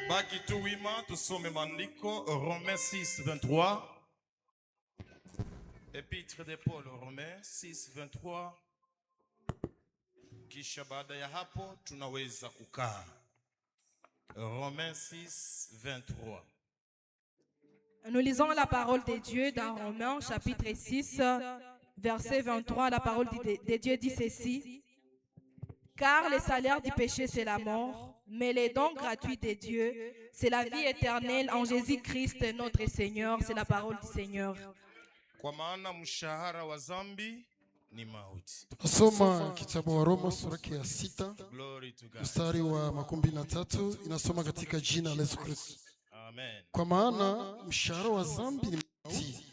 Baki tu wima tusome maandiko Romains 6:23. Epître de Paul Romains 6:23. Kisha baada ya hapo tunaweza kukaa. Romains 6:23. Nous lisons la parole de Dieu dans Romains chapitre 6, verset 23. La parole de Dieu dit ceci: car le salaire du péché c'est la mort, mais les dons gratuits de Dieu c'est la vie éternelle en Jésus-Christ notre Seigneur. C'est la parole du Seigneur. Kwa maana mshahara wa dhambi ni mauti. Nasoma kitabu wa Roma sura ya 6 Glory to God. mstari wa 23, inasoma katika jina la Yesu Kristo. Amen. Kwa maana mshahara wa dhambi ni mauti,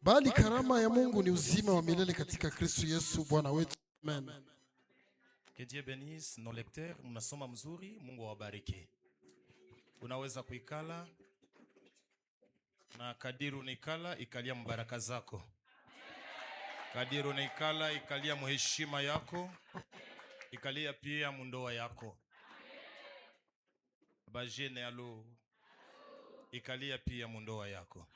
bali karama ya Mungu ni uzima wa milele katika Kristo Yesu Bwana wetu. Amen. Que Dieu bénisse nos lecteurs. Mnasoma mzuri, Mungu awabariki. Unaweza kuikala na kadiri unaikala ikalia mbaraka zako. Kadiri unaikala ikalia mheshima yako, ikalia pia mundoa yako. Bajene alo ikalia pia mundoa yako.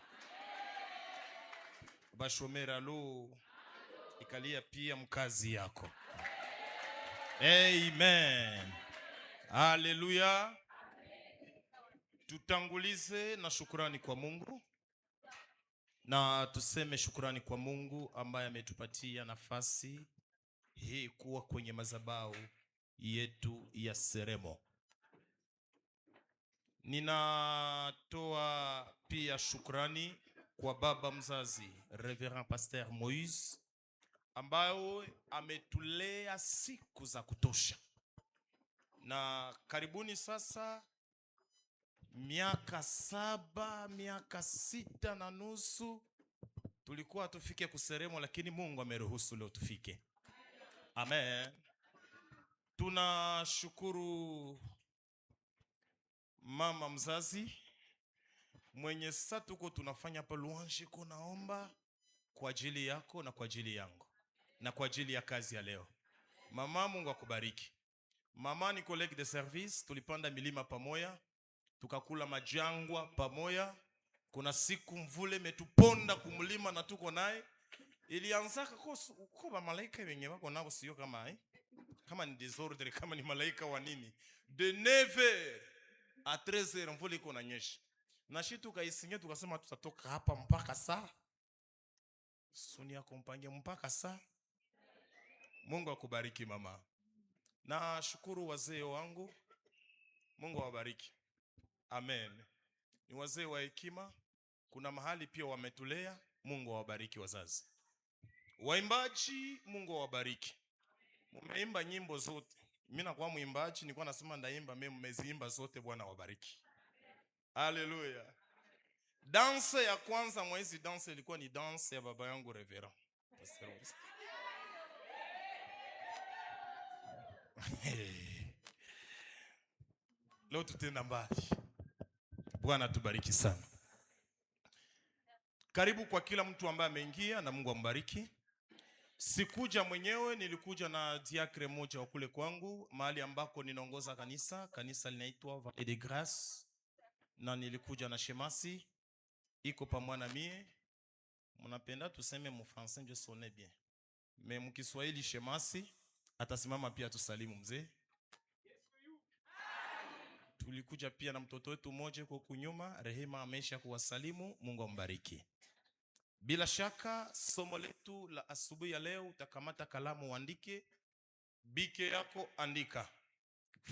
Bashomera alo ikalia pia mkazi yako. Amen. Haleluya. Tutangulize na shukrani kwa Mungu. Na tuseme shukrani kwa Mungu ambaye ametupatia nafasi hii kuwa kwenye madhabahu yetu ya Seremo. Ninatoa pia shukrani kwa baba mzazi Reverend Pasteur Moïse ambaye ametulea siku za kutosha. Na karibuni sasa miaka 7, miaka 6.5 tulikuwa tufike kuseremo, lakini Mungu ameruhusu leo tufike. Amen. Tunashukuru mama mzazi mwenye sasa tuko tunafanya hapa louange, kunaomba kwa ajili yako na kwa ajili yangu na kwa ajili ya kazi ya leo. Mama, Mungu akubariki. Mama ni collègue de service, tulipanda milima pamoja, tukakula majangwa pamoja. Kuna siku mvule metuponda kumlima na tuko naye. Ilianzaka kwa malaika wenye wako nao sio kama ni desordre, kama ni malaika wa nini. De 9h à 13h mvule iko nanyesha. Na shi tukaisingia tukasema tutatoka hapa mpaka saa. Sonia kompange mpaka saa. Mungu akubariki mama. Na shukuru wazee wangu. Mungu awabariki. Amen. Ni wazee wa hekima. Kuna mahali pia wametulea. Mungu awabariki wazazi. Waimbaji, Mungu awabariki. Mumeimba nyimbo zote. Mimi nakuwa muimbaji, nilikuwa nasema ndaimba, mimi mmeziimba zote. Bwana awabariki. Haleluya. Danse ya kwanza mwezi danse ilikuwa ni danse ya baba yangu Reverend Pastor Moïse. Leo tutenda mbali. Bwana tubariki sana. Karibu kwa kila mtu ambaye ameingia na Mungu ambariki. Sikuja mwenyewe, nilikuja na diacre moja wa kule kwangu, mahali ambako ninaongoza kanisa. Kanisa linaitwa Vallée de Grâce. Na nilikuja na shemasi iko pamoja na mie. Mnapenda tuseme mu français je sonne bien. Mais mkiswahili shemasi atasimama pia tusalimu mzee. Tulikuja pia na mtoto wetu mmoja kwa kunyuma, Rehema amesha kuwasalimu. Mungu ambariki. Bila shaka somo letu la asubuhi ya leo, utakamata kalamu uandike, bike yako andika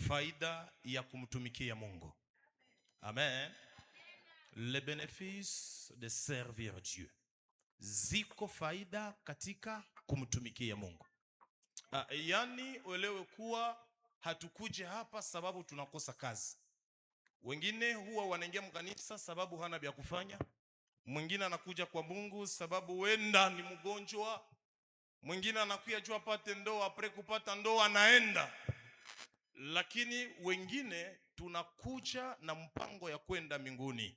faida ya kumtumikia Mungu. Amen. Le bénéfice de servir Dieu. Ziko faida katika kumtumikia Mungu. Yani uelewe kuwa hatukuje hapa sababu tunakosa kazi. Wengine huwa wanaingia mkanisa sababu hana vya kufanya. Mwingine anakuja kwa Mungu sababu wenda ni mgonjwa. Mwingine anakuja jua apate ndoa, apre kupata ndoa anaenda. Lakini wengine tunakuja na mpango ya kwenda mbinguni.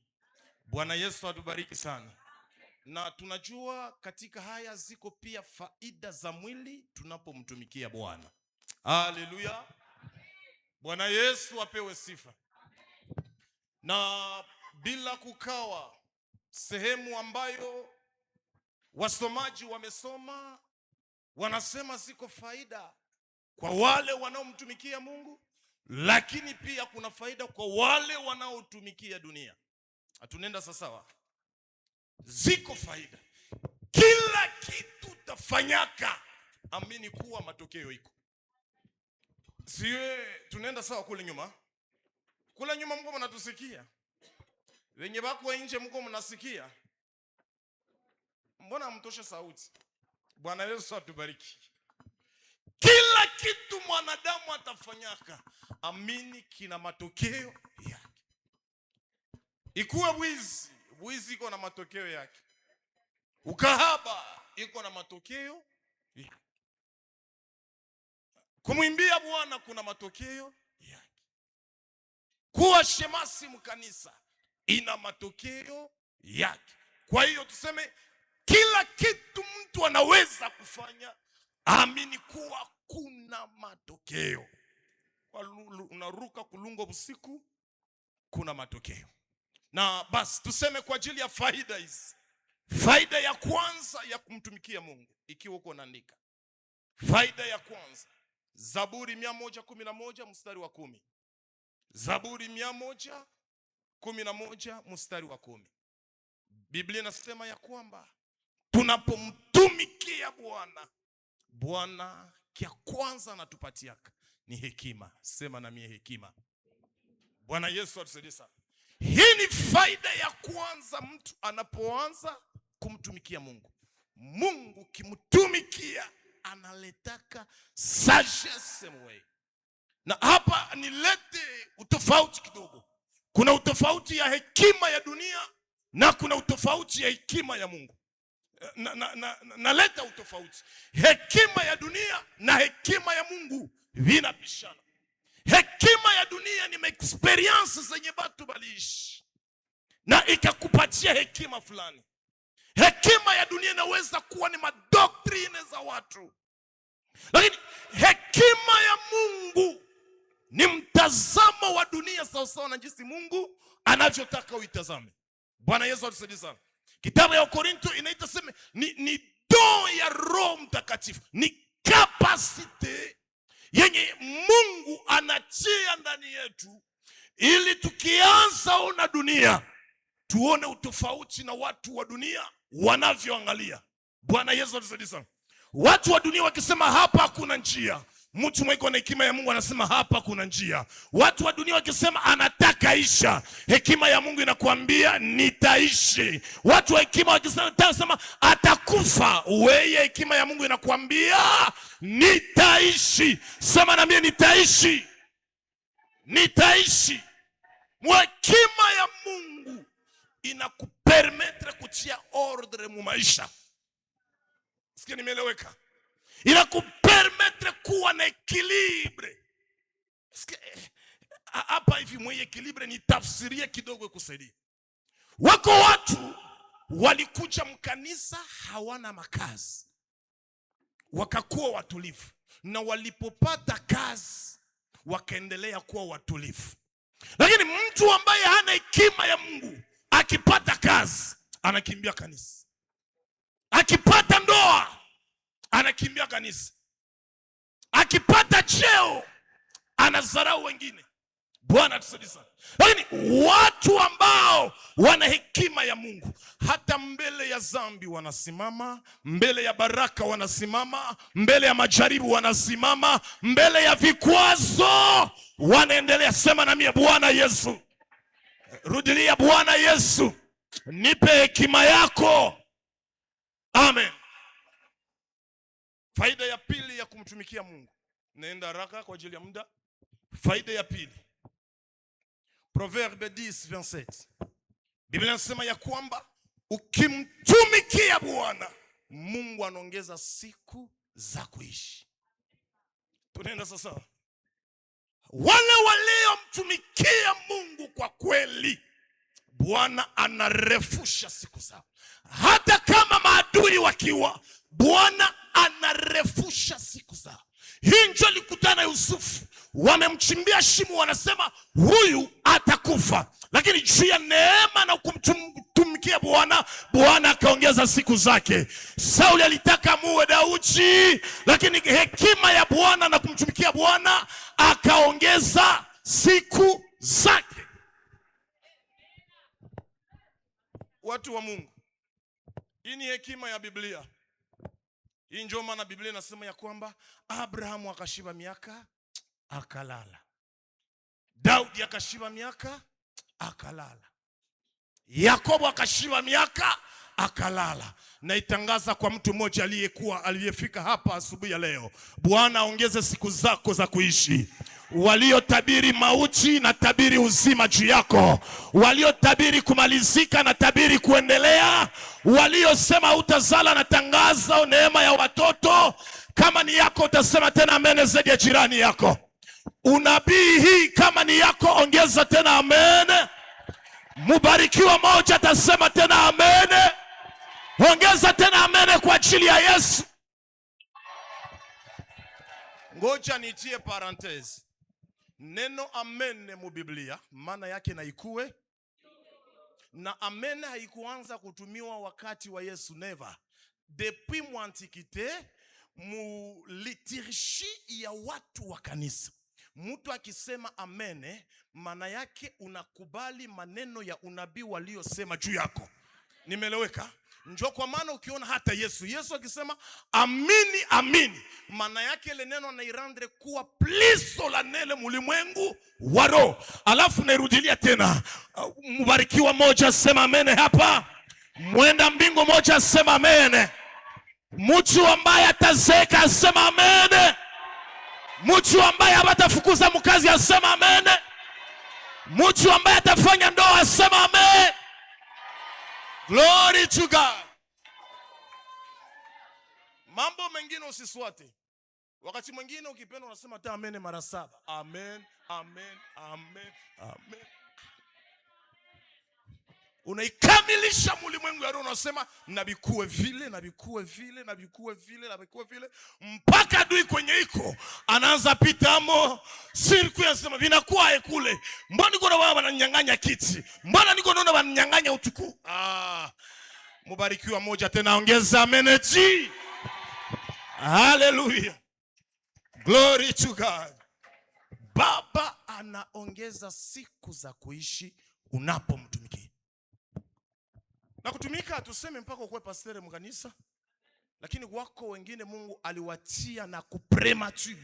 Bwana Yesu atubariki sana. Na tunajua katika haya ziko pia faida za mwili tunapomtumikia Bwana. Haleluya. Bwana Yesu apewe sifa. na bila kukawa sehemu ambayo wasomaji wamesoma wanasema ziko faida kwa wale wanaomtumikia Mungu, lakini pia kuna faida kwa wale wanaotumikia dunia. Hatunenda sawa? Ziko faida. Kila kitu tafanyaka, amini kuwa matokeo iko. Siwe tunenda sawa kule nyuma? Kule nyuma mko mnatusikia? Wenye bako nje mko mnasikia? Mbona mtoshe sauti? Bwana Yesu atubariki. Kila kitu mwanadamu atafanyaka, amini kina matokeo yake. Ikuwe wizi iko na matokeo yake. Ukahaba iko na matokeo yake. Kumwimbia Bwana kuna matokeo yake. Kuwa shemasi mkanisa ina matokeo yake. Kwa hiyo tuseme kila kitu mtu anaweza kufanya, amini kuwa kuna matokeo. Unaruka kulungo usiku, kuna matokeo. Na basi tuseme kwa ajili ya faida hizi. Faida ya kwanza ya kumtumikia Mungu, ikiwa uko unaandika. Faida ya kwanza, Zaburi 111 mstari wa 10. Zaburi 111 mstari wa 10. Biblia inasema ya kwamba tunapomtumikia Bwana kia kwanza anatupatiaka ni hekima. Sema na mie hekima. Bwana Yesu atusaidie sana. Hii ni faida ya kwanza mtu anapoanza kumtumikia Mungu. Mungu kimtumikia analetaka sagesse mwe. Na hapa nilete utofauti kidogo. Kuna utofauti ya hekima ya dunia na kuna utofauti ya hekima ya Mungu. Naleta utofauti. Hekima ya dunia na hekima ya Mungu vinapishana. Hekima ya dunia ni experience zenye batu baliishi na ikakupatia hekima fulani. Hekima ya dunia inaweza kuwa ni madoktrine za watu, lakini hekima ya Mungu ni mtazamo wa dunia sawasawa na jinsi Mungu anavyotaka uitazame. Bwana Yesu atusaidie sana. Kitabu ya Korinto inaita sema ni don ya Roho Mtakatifu, ni capacity yenye Mungu anachia ndani yetu, ili tukianza ona dunia tuone utofauti na watu wa dunia wanavyoangalia. Bwana Yesu atusaidie sana. Watu wa dunia wakisema hapa hakuna njia, mtu mweko na hekima ya Mungu anasema hapa kuna njia. Watu wa dunia wakisema anataka isha, hekima ya Mungu inakuambia nitaishi. Watu wa hekima wakisema atakufa, weye hekima ya Mungu inakuambia nitaishi. Sema na mie nitaishi. Nitaishi. Hekima ya Mungu inakupermetre kutia ordre mu maisha. Sikia nimeeleweka? Inakupermetre kuwa na ekilibre. Hapa hivi mwenye ekilibre ni tafsiria kidogo kusaidia. Wako watu walikuja mkanisa hawana makazi, wakakuwa watulivu, na walipopata kazi wakaendelea kuwa watulivu. Lakini mtu ambaye hana hekima ya Mungu akipata kazi anakimbia kanisa, akipata ndoa anakimbia kanisa, akipata cheo anadharau wengine. Bwana tusaidie sana. Lakini watu ambao wana hekima ya Mungu, hata mbele ya dhambi wanasimama, mbele ya baraka wanasimama, mbele ya majaribu wanasimama, mbele ya vikwazo wanaendelea. Sema na mie Bwana Yesu. Rudilia, Bwana Yesu, nipe hekima yako. Amen. Faida ya pili ya kumtumikia Mungu. Naenda haraka kwa ajili ya muda. Faida ya pili, Proverbe 10:27. Biblia inasema ya kwamba ukimtumikia Bwana, Mungu anaongeza siku za kuishi. Tunaenda sasa. Wale waliomtumikia Mungu kwa kweli, Bwana anarefusha siku zao. Hata kama maadui wakiwa, Bwana anarefusha siku zao. Hii ndio likutana Yusufu. Wamemchimbia shimo, wanasema huyu atakufa. Lakini lakini juu ya neema na kumtumikia Bwana, Bwana akaongeza siku zake. Sauli alitaka muwe Daudi, lakini hekima ya Bwana na kumtumikia Bwana akaongeza siku zake. Watu wa Mungu, hii ni hekima ya Biblia. Hii ndio maana Biblia inasema ya kwamba Abrahamu akashiba miaka akalala, Daudi akashiba miaka akalala, Yakobo akashiba miaka akalala. Na itangaza kwa mtu mmoja aliyefika hapa asubuhi ya leo, Bwana aongeze siku zako za kuishi. Waliotabiri mauti na tabiri uzima juu yako, waliotabiri kumalizika na tabiri kuendelea, waliosema utazala na tangaza neema ya watoto. Kama ni yako utasema tena amen zaidi ya jirani yako. Unabii hii kama ni yako ongeza tena amen. Mubarikiwa moja atasema tena amen. Ongeza tena amen kwa ajili ya Yesu. Ngoja nitie parenthese. Neno amen mu Biblia maana yake na ikue. Na amen haikuanza kutumiwa wakati wa Yesu, never. Depuis mu antiquité, mu liturgie ya watu wa kanisa, mtu akisema amen maana yake unakubali maneno ya unabii waliosema juu yako. Nimeleweka? Njoo kwa maana ukiona hata Yesu akisema amini amini, maana yake ile neno anairandre kuwa plus solennel mulimwengu wa roho. Alafu nairudilia tena, mbarikiwa moja sema amen hapa, mwenda mbingu moja sema amen, mtu ambaye atazeka asema amen, mtu ambaye hatafukuza mkazi asema amen, mtu ambaye atafanya ndoa asema amen. Glory to God. Mambo mengine usiswate. Wakati mwingine ukipenda unasema ta amen mara 7. Amen, amen, amen, amen. Unaikamilisha ulimwengu ya roho, unasema nabikuwe vile, nabikuwe vile, nabikuwe vile, nabikuwe vile, mpaka adui kwenye iko anaanza pitamo sirku yasema vinakuwa kule. Mbona niko na wao wananyang'anya kiti? Mbona niko naona wananyang'anya utuku? Mubarikiwa moja tena ongeza amen. Hallelujah. Glory to God. Baba anaongeza siku za kuishi unapomtumikia. Na kutumika tuseme mpaka ukwe pastor mkanisa, lakini wako wengine Mungu aliwatia na kupremature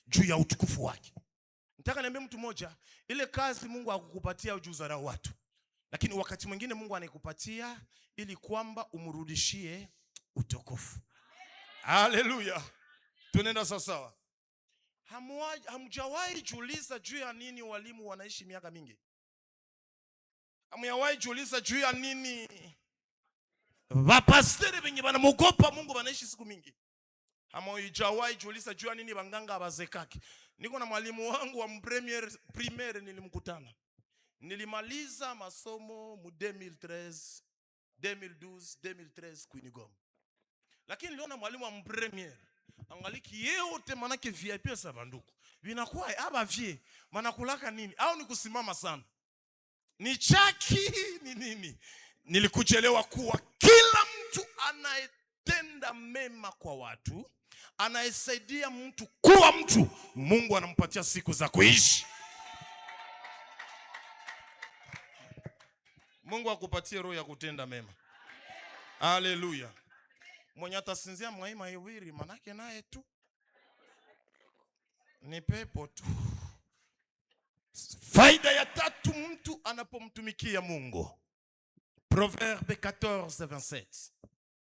juu ya utukufu wake. Nataka niambie mtu mmoja, ile kazi Mungu hakukupatia ujuza na watu, lakini wakati mwingine Mungu anaikupatia ili kwamba umrudishie utukufu. Hallelujah. Tunaenda sawa. Hamjawahi jiuliza juu ya nini walimu wanaishi miaka mingi? Hamjawahi jiuliza juu ya nini wapasteri wenye wanamuogopa Mungu wanaishi siku mingi? Hamjawahi jiuliza juu ya nini wanganga wazekaki? Niko na mwalimu wangu wa primaire nilimkutana. Nilimaliza masomo mu 2013, 2013 Kwinigoma. Lakini niliona mwalimu wa premier angaliki yote manake VIP sa banduku. Vinakuwa aba vie manakulaka nini? Au ni kusimama sana? Ni chaki ni nini? Nilikuchelewa kuwa kila mtu anayetenda mema kwa watu, anayesaidia mtu kuwa mtu, Mungu anampatia siku za kuishi. Mungu akupatie roho ya kutenda mema. Hallelujah. Mwenye atasinzia mwaima iwiri manake naye tu ni pepo tu. Faida ya tatu mtu anapomtumikia Mungu. Proverbe 14:27.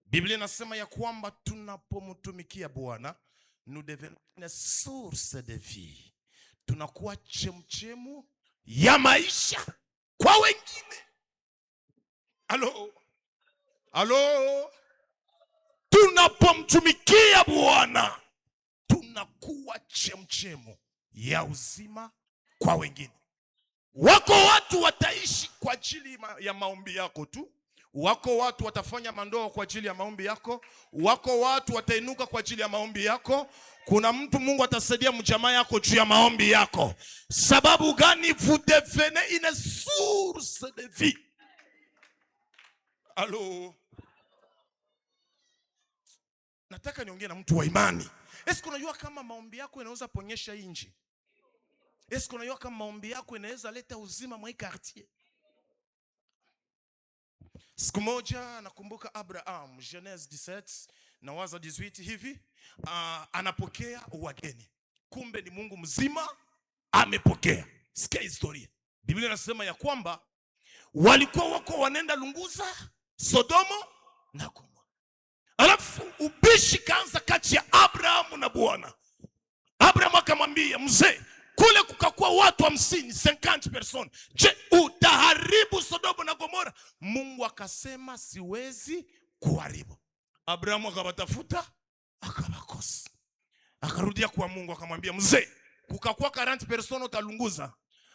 Biblia inasema ya kwamba tunapomtumikia Bwana nous devenons une source de vie. Tunakuwa chemchemu ya maisha kwa wengine. Halo. Tunapomtumikia Bwana tunakuwa chemchemu ya uzima kwa wengine. Wako watu wataishi kwa ajili ya maombi yako tu. Wako watu watafanya mandoa kwa ajili ya maombi yako. Wako watu watainuka kwa ajili ya maombi yako. Kuna mtu Mungu atasaidia mjamaa yako juu ya maombi yako. Sababu gani? Vous devenez une source de vie. Alo. Nataka niongee na mtu wa imani. Esko unajua kama maombi yako inaweza ponyesha inji? Esko unajua kama maombi yako inaweza leta uzima mwa quartier? Siku moja nakumbuka Abraham, Genese 17 na waza 18 hivi, anapokea wageni. Kumbe ni Mungu mzima amepokea. Sikia historia. Biblia inasema ya kwamba walikuwa wako wanaenda lunguza Sodomo na Gomora. Alafu ubishi kaanza kati ya Abraham na Bwana. Abraham akamwambia, mzee, kule kukakuwa watu 50 person. Je, utaharibu Sodomo na Gomora? Mungu akasema siwezi kuharibu. Abraham akawatafuta, akawakosa. Akarudia kwa Mungu akamwambia, mzee, kukakuwa 40 person utalunguza?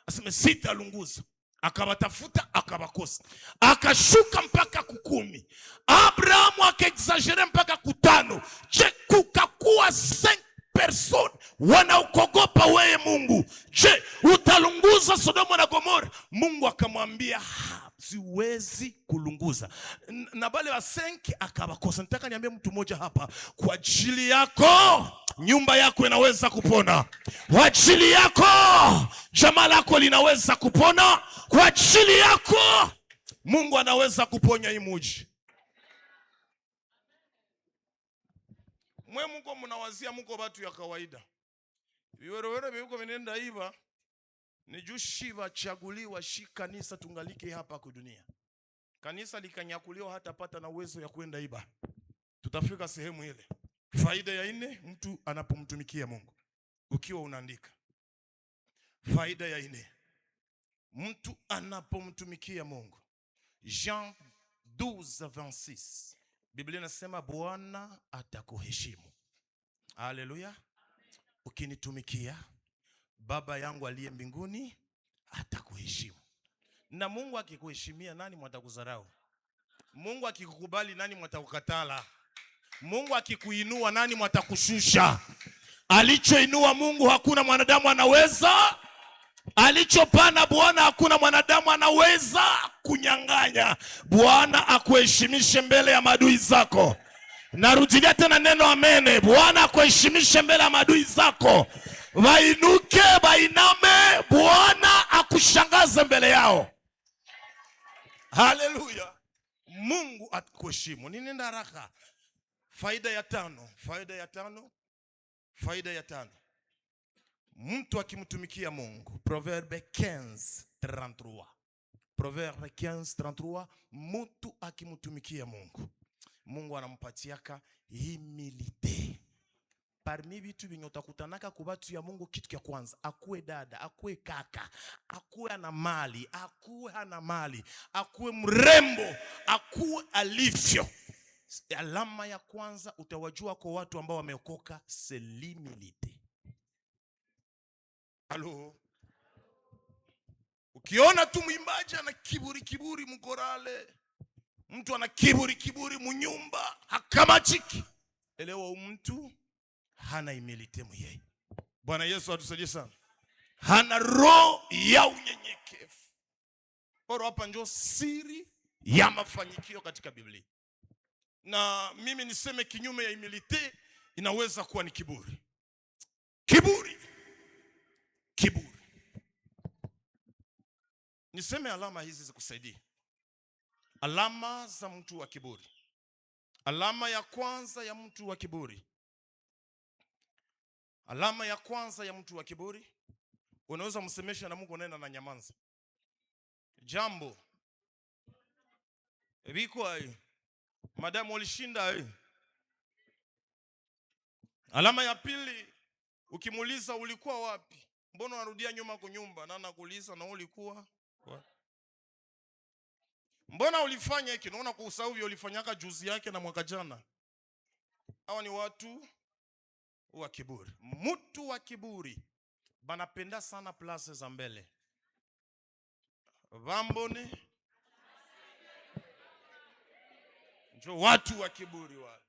Aseme sitalunguza. Akawatafuta, akawakosa. Akashuka mpaka 10. Abraham akaexagere mpaka 5. Je, kukakuwa 5 person wanaokogopa wewe Mungu? Je, utalunguza Sodomo na Gomora? Mungu akamwambia siwezi kulunguza. Na bale wa 5 akawakosa. Nataka niambie mtu mmoja hapa, kwa ajili yako nyumba yako inaweza kupona. Kwa ajili yako jamaa lako linaweza kupona. Kwa ajili yako Mungu anaweza kuponya hii mji. Mwe mko mnawazia mko watu ya kawaida. Viwerewere viko vinenda hiva. Ni juu shiva chaguliwa shi kanisa tungalike hapa kwa dunia. Kanisa likanyakuliwa hata pata na uwezo ya kwenda iba. Tutafika sehemu ile. Faida ya 4, mtu anapomtumikia Mungu. Ukiwa unaandika. Faida ya 4, mtu anapomtumikia Mungu. Jean 12:26. Biblia inasema Bwana atakuheshimu. Haleluya. Ukinitumikia, Baba yangu aliye mbinguni atakuheshimu. Na Mungu akikuheshimia, nani mwatakudharau? Mungu akikukubali, nani mwatakukatala? Mungu akikuinua, nani mwatakushusha? Alichoinua Mungu hakuna mwanadamu anaweza. Alichopana Bwana hakuna mwanadamu anaweza kunyang'anya. Bwana akuheshimishe mbele ya maadui zako. Narudia tena neno amene. Bwana akuheshimishe mbele ya maadui zako. Wainuke, wainame, Bwana akushangaze mbele yao. Haleluya. Mungu atakuheshimu. Ninaenda haraka. Faida ya 5. Faida ya 5. Mtu akimtumikia Mungu. Proverbe 15:33. Proverbe 15:33. Mtu akimtumikia Mungu, Mungu anampatiaka humilite. Parmi vitu vinyo utakutanaka kwa watu ya Mungu, kitu kia kwanza, akuwe dada, akuwe kaka, akuwe ana mali, akuwe hana mali, akuwe mrembo, akuwe alivyo. Alama ya kwanza utawajua kwa watu ambao wameokoka, c'est l'humilité. Halo. Ukiona tu mwimbaji ana kiburi mkorale, mtu ana kiburi munyumba, hakamachiki, elewa mtu hana humility mwenyewe. Bwana Yesu atusaidie sana. Hana roho ya unyenyekevu. Oro hapa ndio siri ya mafanikio katika Biblia. Na mimi niseme kinyume ya humility inaweza kuwa ni kiburi. Kiburi. Niseme alama hizi zikusaidie. Alama za mtu wa kiburi. Alama ya kwanza ya mtu wa kiburi. Alama ya kwanza ya mtu wa kiburi, unaweza msemesha na Mungu nena na nyamanza. Jambo. Biko ai. Madamu ulishinda ai. Alama ya pili, ukimuuliza ulikuwa wapi? Mbona unarudia nyuma kwa nyumba? Na nakuuliza na ulikuwa wapi? Mbona ulifanya hiki? Naona kwa usahau ulifanyaka juzi yake na mwaka jana. Hawa ni watu wa kiburi. Mtu wa kiburi banapenda sana place za mbele. Vambone Ndio watu wa kiburi wale.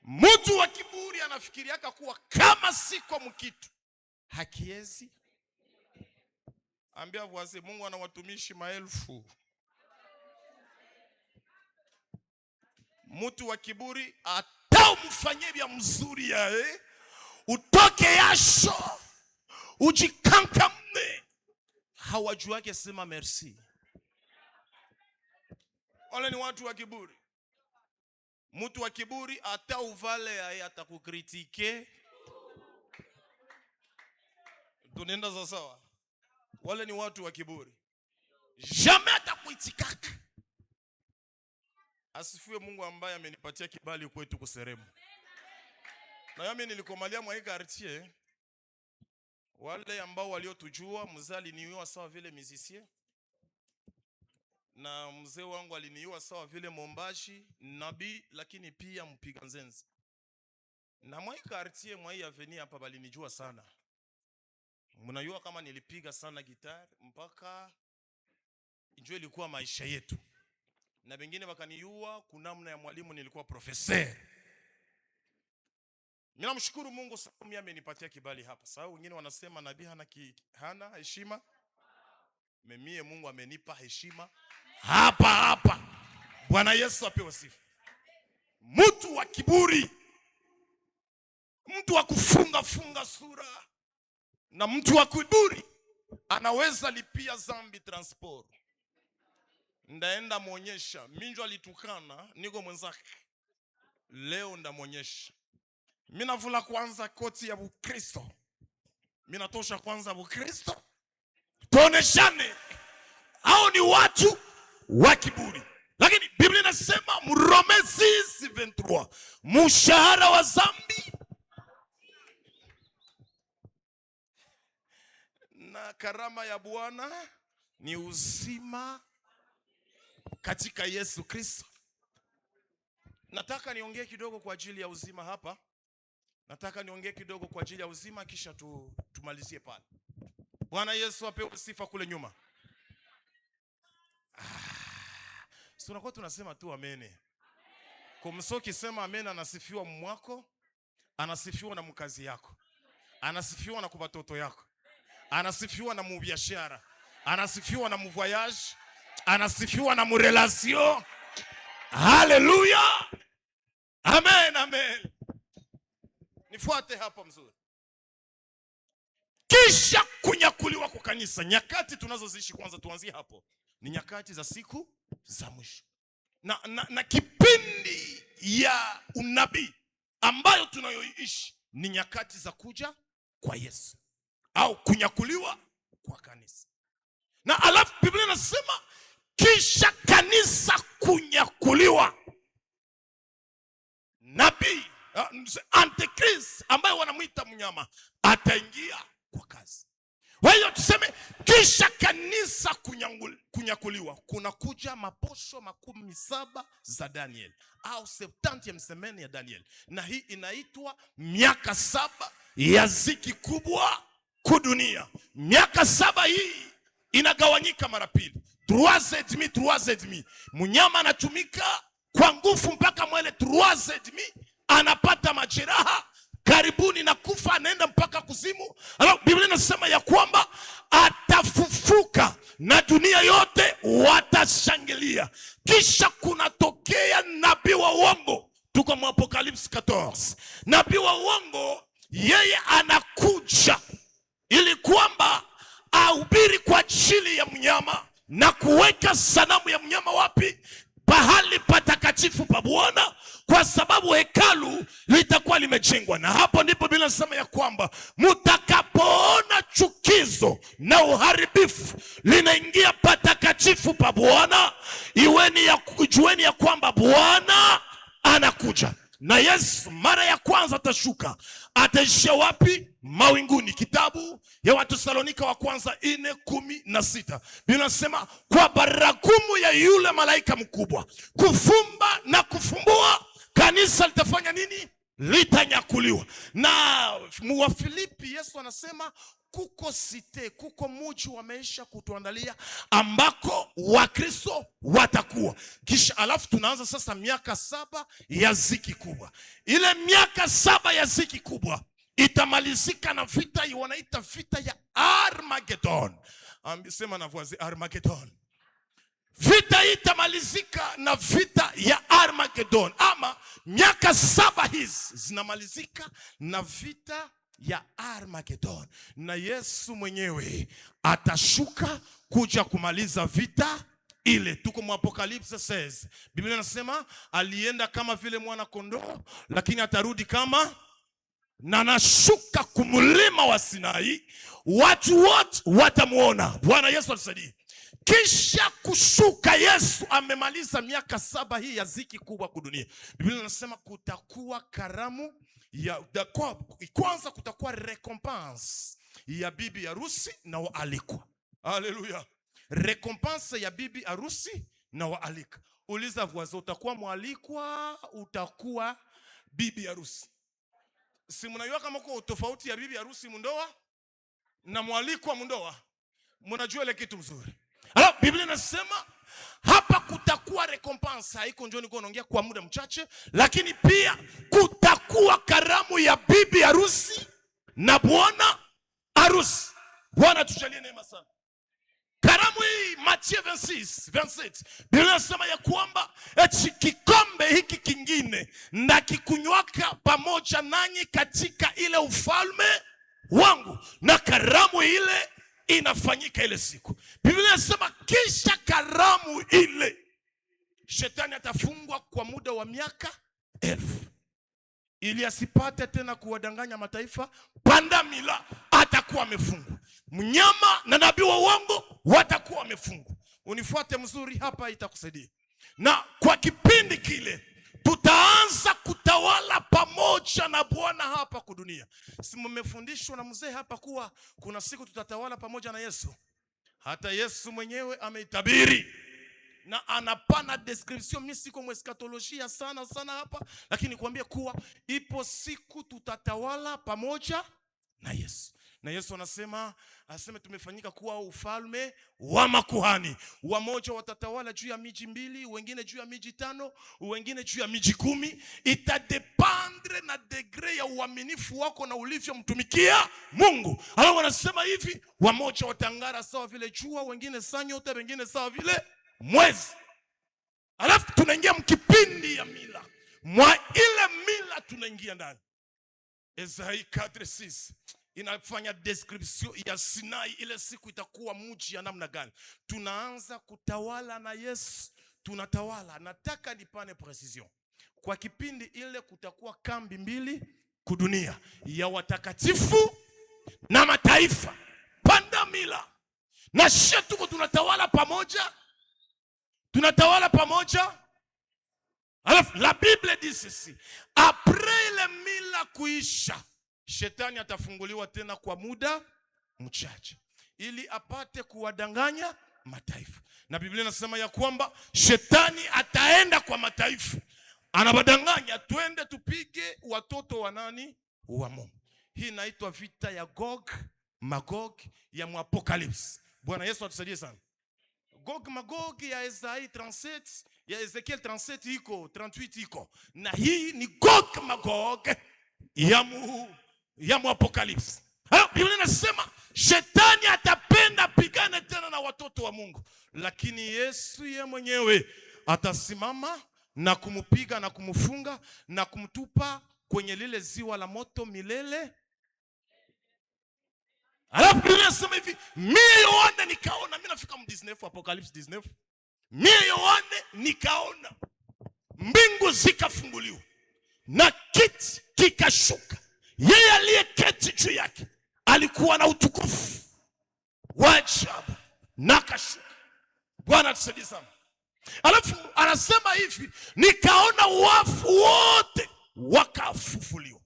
Mtu wa kiburi anafikiriaka kuwa kama siko mkitu hakiezi. Ambia voisin, Mungu ana watumishi maelfu. Mtu wa kiburi hata umfanyie vya mzuri yae, utoke yasho, ujikankamne, hawajuake sema merci. Wale ni watu wa kiburi. Mtu wa kiburi hata uvale yae atakukritike. Tunaenda za sawa. Wale ni watu wa kiburi. Jamais atakuitikaka. Asifiwe Mungu ambaye amenipatia kibali kwetu kuseremu. Na mimi nilikomalia mwa hii quartier, wale ambao waliotujua, mzee aliniua sawa vile musicien. Na mzee wangu aliniua sawa vile mombashi, nabii, lakini pia mpiga nzenzi. Na mwa hii quartier, mwa hii avenue hapa balinijua sana. Mnajua kama nilipiga sana gitar mpaka njoo ilikuwa maisha yetu. Na wengine wakaniua kunamna ya mwalimu, nilikuwa professeur. Mimi namshukuru Mungu sababu mimi amenipatia kibali hapa. Sababu wengine wanasema nabii hana heshima. Mimi Mungu amenipa heshima hapa. Bwana Yesu apewe sifa. Mtu wa kiburi, mtu wa kufunga sura, na mtu wa kiburi anaweza lipia zambi transport. Ndaenda muonyesha, minjo alitukana, niko mwenzake. Leo ndamuonyesha. Mimi navula kwanza koti ya Ukristo. Mimi natosha kwanza Ukristo. Tuoneshane. Hao ni watu wa kiburi. Lakini Biblia inasema Mrome 6:23, mshahara wa dhambi na karama ya Bwana ni uzima katika Yesu Kristo. Nataka niongee kidogo kwa ajili ya uzima hapa. Nataka niongee kidogo kwa ajili ya uzima kisha tumalizie pale. Bwana Yesu apewe sifa kule nyuma. Tunakuwa tunasema tu amene. Kumsoki sema amen, anasifiwa mwako, anasifiwa na mkazi yako, anasifiwa na kwa watoto yako, anasifiwa na mubiashara, anasifiwa na muvoyage, anasifiwa na murelation. Haleluya. Amen. Nifuate hapa mzuri. Kisha kunyakuliwa kwa kanisa. Nyakati tunazoziishi kwanza tuanzie hapo. Ni nyakati za siku za mwisho. Na kipindi ya unabii ambayo tunayoishi ni nyakati za kuja kwa Yesu au kunyakuliwa kwa kanisa. Na alafu Biblia inasema kisha kanisa kunyakuliwa, nabii Antichrist ambaye wanamuita mnyama ataingia kwa kazi. Kwa hiyo tuseme kisha kanisa kunyakuliwa kuna kuja maposho 17 za Daniel au 70 semeni ya Daniel, na hii inaitwa miaka 7 ya ziki kubwa kudunia. Miaka 7 hii inagawanyika mara pili, 3 mnyama anatumika kwa nguvu mpaka mwele 3 anapata majeraha, karibuni na kufa, anaenda mpaka kuzimu. Alafu Biblia inasema ya kwamba atafufuka na dunia yote watashangilia. Kisha kunatokea nabii wa uongo. Tuko mu Apocalypse 14. Nabii wa uongo yeye anakuja ili kwamba ahubiri kwa ajili ya mnyama na kuweka sanamu ya mnyama wapi? Pahali patakatifu pa Bwana, kwa sababu hekalu litakuwa limejengwa. Na hapo ndipo Biblia inasema ya kwamba mtakapoona chukizo na uharibifu linaingia patakatifu pa Bwana, jueni ya kwamba Bwana anakuja. Na Yesu mara ya kwanza atashuka, ataishia wapi? Mawinguni. Kitabu ya Wathesalonika wa kwanza 4:16 Biblia inasema kwa baragumu ya yule malaika mkubwa kufumba na kufumbua, kanisa litafanya nini? Litanyakuliwa. Na wa Filipi Yesu anasema kuko site, kuko muji wameisha kutuandalia ambako Wakristo watakuwa. Kisha alafu tunaanza sasa miaka 7 ya ziki kubwa. Ile miaka 7 ya ziki kubwa itamalizika na vita wanaita vita ya Armageddon. Sema na voisin, Armageddon. Vita hii itamalizika na vita ya Armageddon, ama miaka 7 hizi zinamalizika na vita ya Armageddon, na Yesu mwenyewe atashuka kuja kumaliza vita ile. Tuko mu Apocalypse 16. Biblia inasema alienda kama vile mwana kondoo, lakini atarudi kama, na anashuka kumlima wa Sinai, watu wote watamuona. Bwana Yesu atusaidie. Kisha kushuka Yesu amemaliza miaka 7 hii ya ziki kubwa kudunia. Biblia inasema kutakuwa karamu ya kwanza, kutakuwa recompense ya bibi harusi na waalikwa. Haleluya. Recompense ya bibi harusi na waalikwa. Uliza voisin, utakuwa mwalikwa, utakuwa bibi harusi? Si mnajua kama kwa tofauti ya bibi harusi mundoa na mwalikwa mundoa? Mnajua ile kitu mzuri. Alors Biblia inasema hapa kutakuwa recompense. Haiko njoo niko naongea kwa muda mchache, lakini pia kutakuwa karamu ya bibi harusi na bwana harusi. Bwana tujalie neema sana. Karamu hii Mathayo 26:27. Biblia inasema ya kwamba eti kikombe hiki kingine na kikunywaka pamoja nanyi katika ile ufalme wangu, na karamu ile inafanyika ile siku. Biblia inasema kisha karamu ile shetani atafungwa kwa muda wa miaka 1000 ili asipate tena kuwadanganya mataifa. Pandamila atakuwa amefungwa. Mnyama na nabii wa uongo watakuwa wamefungwa. Unifuate mzuri hapa, itakusaidia. Na kwa kipindi kile tutaanza kutawala pamoja na Bwana hapa kudunia. Si mmefundishwa na mzee hapa kuwa kuna siku tutatawala pamoja na Yesu? Hata Yesu mwenyewe ameitabiri na anapana description. Mimi siko mweskatolojia sana hapa, lakini kuambia kuwa ipo siku tutatawala pamoja na Yesu. Na Yesu anasema tumefanyika kuwa ufalme wa makuhani. Wamoja watatawala juu ya miji 2, wengine juu ya miji 5, wengine juu ya miji 10. Itadependre na degree ya uaminifu wako na ulivyomtumikia Mungu. Alafu wanasema hivi, wamoja watangara sawa vile jua, wengine saa nyota, wengine sawa vile mwezi. Alafu tunaingia mkipindi ya mila. Mwa ile mila tunaingia ndani. Esaia 4:6 inafanya description ya Sinai. Ile siku itakuwa mji ya namna gani? Tunaanza kutawala na Yesu, tunatawala. Nataka nipane precision. Kwa kipindi ile kutakuwa kambi 2 kudunia, ya watakatifu na mataifa. Pandamila. Na sisi tuko tunatawala pamoja. Tunatawala pamoja. Alors la Bible dit ceci: après le mila kuisha, shetani atafunguliwa tena kwa muda mchache ili apate kuwadanganya mataifa. Na Biblia inasema ya kwamba shetani ataenda kwa mataifa, anabadanganya twende tupige watoto wa nani? Wa Mungu. Hii inaitwa vita ya Gog Magog ya Apocalypse. Bwana Yesu atusaidie sana. Gog Magog ya Isaia 37, ya Ezekiel 37 iko, 38 iko. Na hii ni Gog Magog ya Apocalypse. Biblia inasema shetani atapenda pigane tena na watoto wa Mungu, lakini Yesu ye mwenyewe atasimama na kumupiga na kumufunga na kumtupa kwenye lile ziwa la moto milele. Alafu Biblia inasema hivi, mimi Yohana nikaona, mimi nafika 19 Apocalypse 19. Mimi Yohana nikaona mbingu zikafunguliwa na kiti kikashuka. Yeye aliyeketi juu yake alikuwa na utukufu wa ajabu na kashuka. Bwana tusaidie sana. Alafu anasema hivi, nikaona wafu wote wakafufuliwa.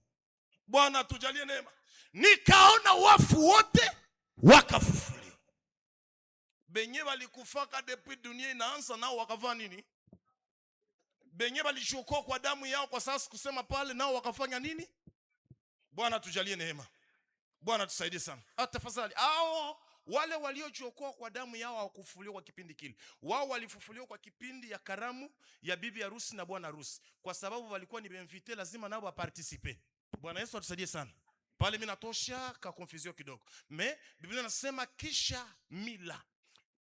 Bwana tujalie neema. Nikaona wafu wote wakafufuliwa. Benye walikufaka depuis dunia inaanza, nao wakafanya nini? Benye walishokoa kwa damu yao kwa sasa kusema pale, nao wakafanya nini? Bwana tujalie neema. Bwana tusaidie sana. Tafadhali, hao wale waliojiokoa kwa damu yao hawakufufuliwa kwa kipindi kile. Wao walifufuliwa kwa kipindi ya karamu ya bibi harusi na bwana harusi, kwa sababu walikuwa ni benvite, lazima nao waparticipe. Bwana Yesu atusaidie sana. Pale mimi natosha ka confusion kidogo. Biblia inasema kisha mila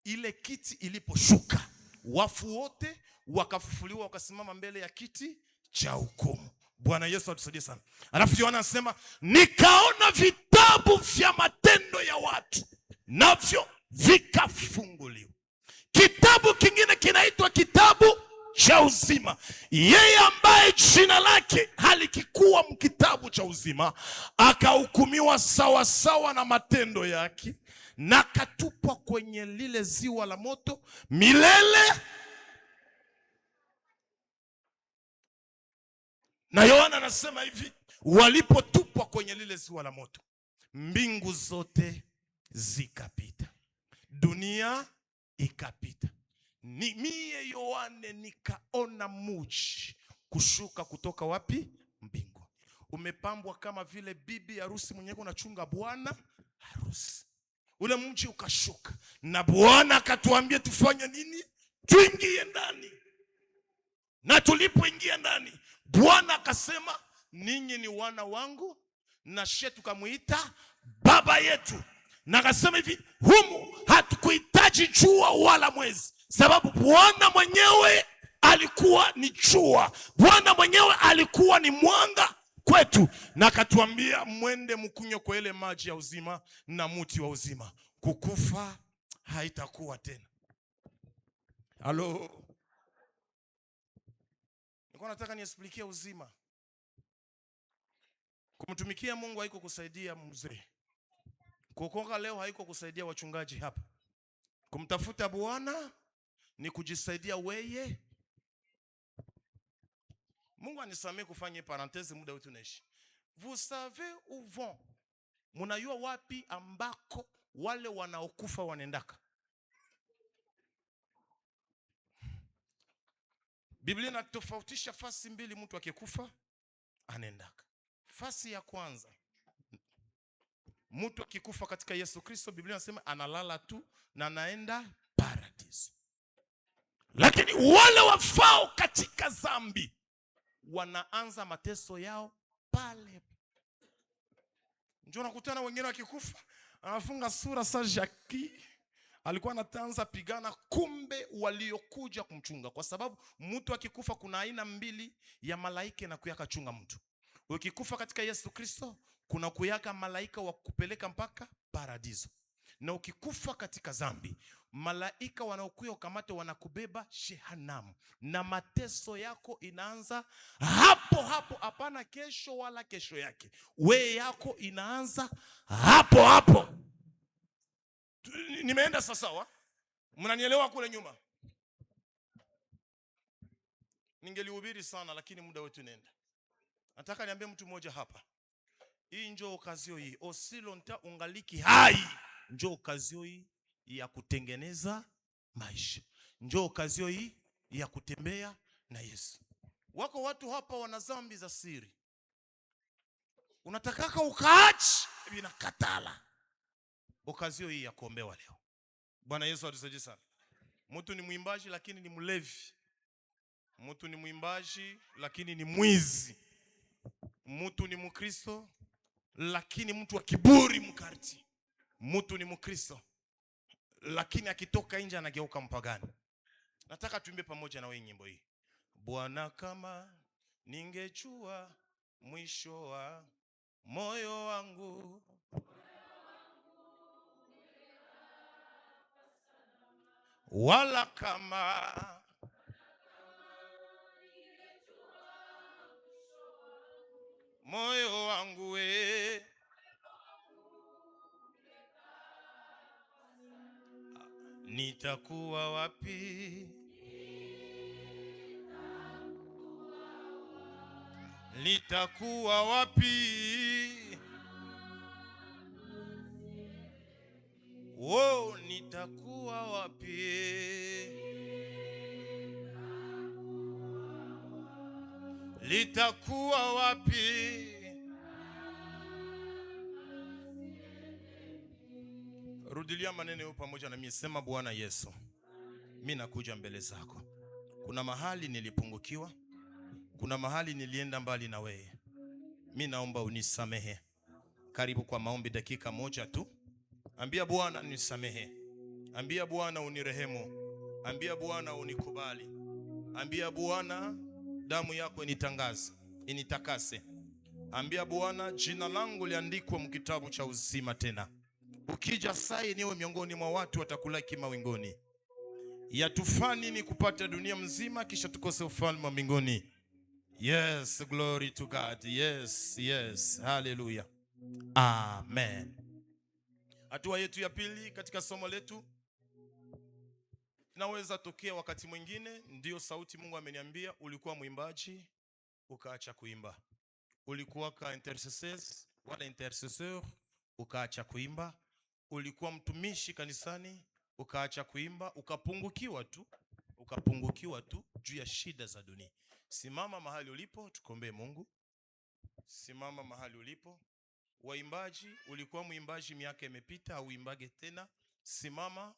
ile kiti iliposhuka, wafu wote wakafufuliwa wakasimama mbele ya kiti cha hukumu. Bwana Yesu atusaidie sana. Alafu Yohana anasema nikaona vitabu vya matendo ya watu navyo vikafunguliwa. Kitabu kingine kinaitwa kitabu cha uzima. Yeye ambaye jina lake halikikuwa mkitabu cha uzima akahukumiwa sawa sawa na matendo yake na katupwa kwenye lile ziwa la moto milele. Na Yohana anasema hivi, walipotupwa kwenye lile ziwa la moto, mbingu zote zikapita, dunia ikapita. Mie Yohane nikaona mji kushuka kutoka wapi? Mbingu. Umepambwa kama vile bibi harusi mwenyewe unachunga bwana harusi. Ule mji ukashuka na Bwana akatuambia tufanye nini? Tuingie ndani. Na tulipoingia ndani, Bwana akasema ninyi ni wana wangu, na shetu tukamuita baba yetu. Na akasema hivi, humu hatukuhitaji jua wala mwezi, sababu Bwana mwenyewe alikuwa ni jua, Bwana mwenyewe alikuwa ni mwanga kwetu. Na akatuambia mwende mkunywe kwa ile maji ya uzima na muti wa uzima, kukufa haitakuwa tena. Halo, nilikuwa nataka niexplikie uzima. Kumtumikia Mungu haiko kusaidia mzee. Kuokoka leo haiko kusaidia wachungaji hapa. Kumtafuta Bwana ni kujisaidia weye. Mungu anisamee kufanya parenthese muda wetu naishi. Vous savez où vont? Munajua wapi ambako wale wanaokufa wanaendaka? Biblia inatofautisha fasi mbili mtu akikufa anaendaka. Fasi ya kwanza, mtu akikufa katika Yesu Kristo, Biblia inasema analala tu na anaenda paradiso. Lakini wale wafao katika dhambi wanaanza mateso yao pale. Njoo nakutana wengine wakikufa anafunga sura sa Jackie alikuwa anaanza pigana, kumbe waliokuja kumchunga. Kwa sababu mtu akikufa kuna aina mbili ya malaika na kuyaka chunga mtu. Ukikufa katika Yesu Kristo kuna kuyaka malaika wa kupeleka mpaka paradiso. Na ukikufa katika dhambi, malaika wanaokuja ukamate wanakubeba jehanamu, na mateso yako inaanza hapo hapo, hapana kesho wala kesho yake. We yako inaanza hapo hapo. Nimeenda sawa? Mnanielewa kule nyuma? Ningelihubiri sana lakini muda wetu nenda. Nataka niambie mtu mmoja hapa. Hii njoo okazio hii. Osilonta ungaliki hai. Njoo okazio hii ya kutengeneza maisha. Njoo okazio hii ya kutembea na Yesu. Wako watu hapa wana dhambi za siri. Unatakaka ukaachi, vinakatala. Okazio hii ya kuombewa leo. Bwana Yesu atusaidie sana. Mtu ni mwimbaji lakini ni mlevi. Mtu ni mwimbaji lakini ni mwizi. Mtu ni Mkristo lakini mtu wa kiburi mkarti. Mtu ni Mkristo lakini akitoka nje anageuka mpagani. Nataka tuimbe pamoja na wewe nyimbo hii. Bwana, kama ningejua mwisho wa moyo wangu, wala kama moyo wangu we, nitakuwa wapi? Nitakuwa wapi? Oh, nitakuwa wapi? Litakuwa wapi? Rudilia maneno yao pamoja na mimi, sema Bwana Yesu, mimi nakuja mbele zako. Kuna mahali nilipungukiwa, kuna mahali nilienda mbali na wewe. Mimi naomba unisamehe. Karibu kwa maombi dakika moja tu. Ambia Bwana nisamehe. Ambia Bwana unirehemu. Ambia Bwana unikubali. Ambia Bwana damu yako initakase. Ambia Bwana jina langu liandikwe mkitabu cha uzima tena. Ukija sai niwe miongoni mwa watu watakulaki mawingoni. Yatufani ni kupata dunia mzima kisha tukose ufalme wa mbinguni. Yes, glory to God. Yes, yes. Hallelujah. Amen. Hatua yetu ya pili katika somo letu. Inaweza tokea wakati mwingine, ndio sauti Mungu ameniambia, ulikuwa mwimbaji ukaacha kuimba. Ulikuwa ka intercessor ukaacha kuimba. Ulikuwa mtumishi kanisani ukaacha kuimba, ukapungukiwa tu juu ya shida za dunia. Simama mahali ulipo, tukombe Mungu. Simama mahali ulipo. Waimbaji, ulikuwa mwimbaji miaka imepita, au uimbage tena. Simama